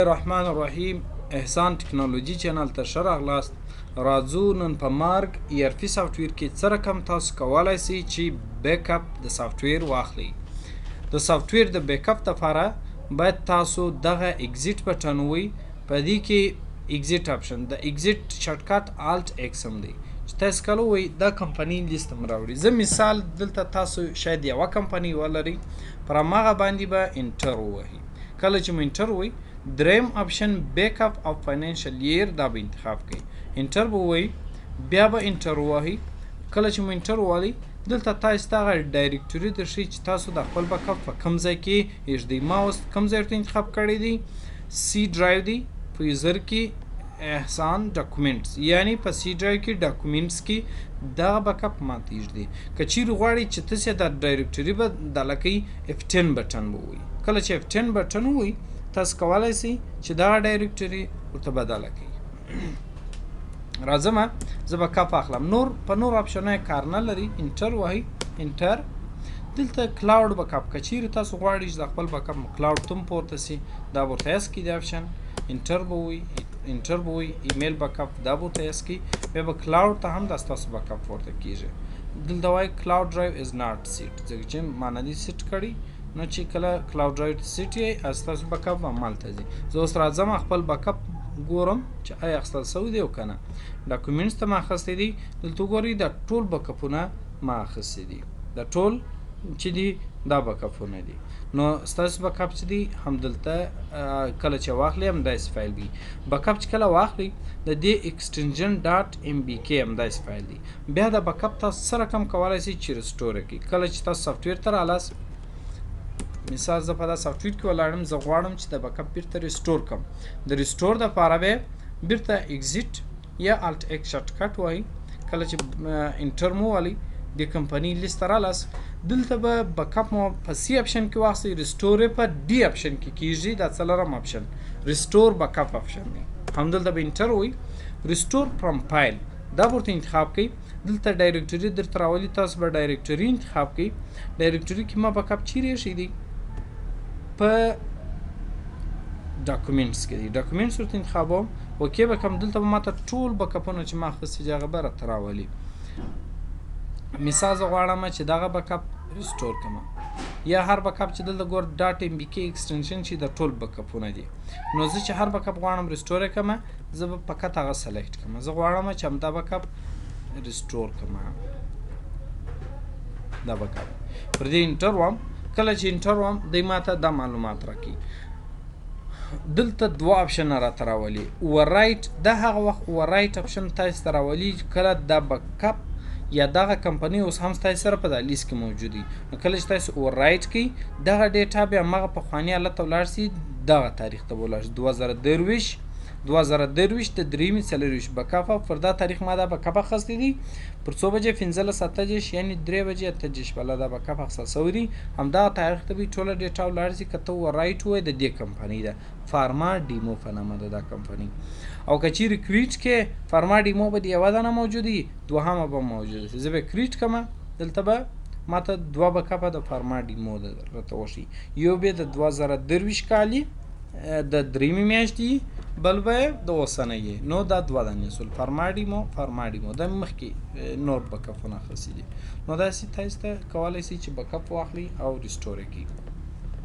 الرحمن الرحیم. احسان ټکنالوژي چینل ته ښه راغلاست. راځو نن په مارګ ERP سافټویر کې څه رقم تاسو کولی شئ چې بیک اپ د سافټویر واخلئ. د سافټویر د بیک اپ لپاره باید تاسو دغه اگزیټ بټن ووهئ. په دې کې اگزیټ اپشن د اگزیټ شارټکټ الټ ایکس هم دی چې تاسو کله ووهئ دا کمپنۍ لیست هم راوړي. زه مثال دلته تاسو شاید یوه کمپنۍ ولرئ، پر هماغه باندې به انټر ووهئ. کله چې مو انټر ووهئ دریم اپشن بیک اپ او فاینانشل ایر دا به انتخاب کړئ. انټر به ووهئ، بیا به انټر ووهئ. کله چې مو انټر ووهئ دلته تاسو ته هغه ډایرکټوري درښیي چې تاسو د خپل بیک اپ په کوم ځای کې ایږدئ. ما اوس کوم ځای ورته انتخاب کړی دی؟ سی ډرایو دی. په یوزر کې احسان ډاکومنټس، یعنی په سی ډرایو کې ډاکومنټس کې دغه بیک اپ ما ته ایږدئ. که چیرې غواړئ چې تاسو د ډایرکټوري بدله کړئ F10 بټن به ووهئ. کله چې F10 بټن ووهئ تاسو کولی شئ چې دغه ډایرکټوري ورته بدله کړئ. راځم زه بیکاپ اخلم. په نور اپشنو یې کار نه لري. انټر ووهئ. انټر. دلته کلاوډ بیکاپ که چیرې تاسو غواړئ چې د خپل بیکاپ مو کلاوډ ته هم پورته سي دا به ورته یس کړئ د اپشن. انټر به ووهئ. انټر به ووهئ. ایمیل بیکاپ دا به ورته یس کړئ. بیا به کلاوډ ته هم دا ستاسو بیکاپ پورته کېږي. دلته وایي کلاوډ ډرایو از ناټ سیټ، ځکه چې ما نه دي سیټ کړی. نو چې کله کلاوډ ډرایو سیټ یې ستاسو بیکاپ به همالته ځي. زه اوس راځم خپل بیکاپ ګورم چې آیا اخیستل سوی دی او که نه. ډاکومنټس ته ما اخیستی دی. دلته وګورئ دا ټول بیکاپونه ما اخیستی دي. دا ټول چې دي دا بیکاپونه دي. نو ستاسو بیکاپ چې دی همدلته کله چې واخلئ همداسې فایل وي. بیکاپ چې کله واخلئ د دې ایکسټنشن ډاټ MBK همداسې فایل دی. بیا د بیکاپ تاسو څه رقم کولی شئ چې رسټور یې کړئ. کله چې تاسو سافټویر ته رالاست، مثال زه په دا سافټویر کې ولاړم، زه غواړم چې د بیکاپ بیرته ریسټور کړم. د ریسټور دپاره به بیرته اگزیټ یا الټ ایکس شارټکټ ووهئ. کله چې انټر مو ووهئ د کمپنۍ لیست ته رالاست، دلته به بیکاپ مو په سی اپشن کې واخلئ، ریسټور یې په ډي اپشن کې کیږي. دا څلورم اپشن ریسټور بیکاپ اپشن دی. همدلته به انټر ووهئ. ریسټور فرام فایل دا به ورته انتخاب کړئ. دلته ډایرکټوري درته راولي، تاسو به ډایرکټوري انتخاب کړئ. ډایرکټوري کې ما بیکاپ چیرې ایښی دی؟ په ډاکومنټس کې دی. ډاکومنټس ورته انتخابوم. اوکې به کوم. دلته به ماته ټول بیکاپونه چې ما اخیستي دي هغه به راته راولي. مثال زه غواړم چې دغه بیکاپ ریسټور کړم، یا هر بیکاپ چې دلته ګور ډاټ MBK ایکسټنشن چې د ټول بیکاپونه دي. نو زه چې هر بیکاپ غواړم ریسټور یې کړم، زه به فقط هغه سلیکټ کړم. زه غواړم چې همدا بیکاپ ریسټور کړم. دا بیکاپ پر دې انټر وم. کله چې انټر وم دی ماته دا معلومات راکړي. دلته دوه اپشنه راته راولي. اووررایټ دا هغه وخت اووررایټ اپشن تاسو ته راولي کله دا بیکاپ یا دغه کمپنۍ اوس هم ستاسو سره په دا لیست کې موجود وي. نو کله چې تاسو اووررایټ کړئ دغه ډیټا بیا هماغه پخواني حالت ته ولاړ شي، دغه تاریخ ته به ولاړ شي 2023 د درېیمې څلرویشت بیکاپ. پر دا تاریخ ما دا بیکاپ اخیستی دی پر څو بجې 15:28 یعنې 3:28 بله دا بیکاپ اخیستل سوی دی. همدغه تاریخ ته به ټوله ډیټا ولاړ شي. که ته اووررایټ ووایې د دې کمپنۍ ده، فارما ډیمو په نامه ده دا کمپنۍ. او که چیرې کریټ کې فارما ډیمو به د یوه دانه موجود وي، دوهمه به موجوده شي. زه به کریټ کړم. دلته به ماته دوه بیکاپه د فارما ډیمو راته وښي. یو به د 2023 کالي د درېیمې میاشتې، بل به د اوسنۍ. نو دا دوه دانې شول. فارما ډیمو دا مخکې نور بیکاپونه اخیستي دي. نو داسې تاسو ته کولی شئ چې بیکاپ واخلئ او ریسټور یې کړئ.